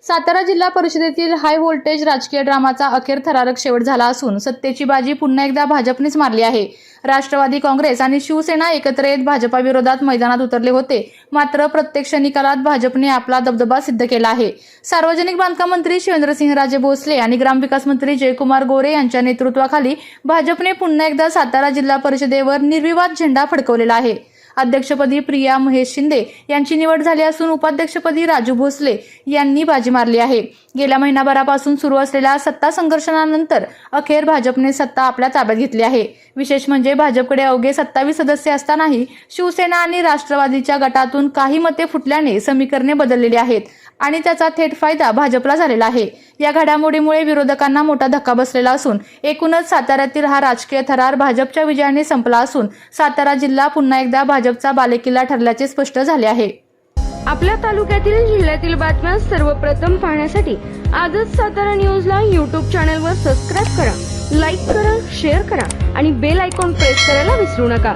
सातारा जिल्हा परिषदेतील high voltage राजकीय ड्रामाचा अखेर थरारक शेवट झाला असून सत्तेची बाजी पुन्हा एकदा भाजपनेच मारली आहे। राष्ट्रवादी काँग्रेस आणि शिवसेना एकत्र येत भाजपाविरोधात मैदानात उतरले होते, मात्र प्रत्यक्ष निकालात भाजपने आपला दबदबा सिद्ध केला आहे। सार्वजनिक बांधकाम मंत्री शिवेंद्रसिंहराजे भोसले आणि ग्रामविकास मंत्री जयकुमार गोरे यांच्या नेतृत्वाखाली भाजपने पुन्हा एकदा सातारा जिल्हा परिषदेवर निर्विवाद झेंडा फडकवलेला आहे। अध्यक्षपदी प्रिया महेश शिंदे यांची निवड झाली असून उपाध्यक्षपदी राजू भोसले यांनी बाजी मारली आहे। गेल्या महिनाभरापासून सुरू असलेल्या सत्ता संघर्षानंतर अखेर भाजपने सत्ता आपल्या ताब्यात घेतली आहे। विशेष म्हणजे भाजपकडे अवघे 27 सदस्य असतानाही शिवसेना आणि राष्ट्रवादीच्या गटातून काही मते फुटल्याने समीकरणे बदललेली आहेत आणि त्याचा थेट फायदा भाजपला झालेला आहे। या घडामोडीमुळे विरोधकांना मोठा धक्का बसलेला असून एकूणच साताऱ्यातील हा राजकीय थरार भाजपच्या विजयाने संपला असून सातारा जिल्हा पुन्हा एकदा भाजपचा बालेकिल्ला ठरल्याचे स्पष्ट झाले आहे। आपल्या तालुक्यातील जिल्ह्यातील बातम्या सर्वप्रथम पाहण्यासाठी आजच सातारा न्यूजला YouTube चॅनलवर सबस्क्राइब करा, लाईक करा, शेअर करा आणि बेल आयकॉन प्रेस करायला विसरू नका।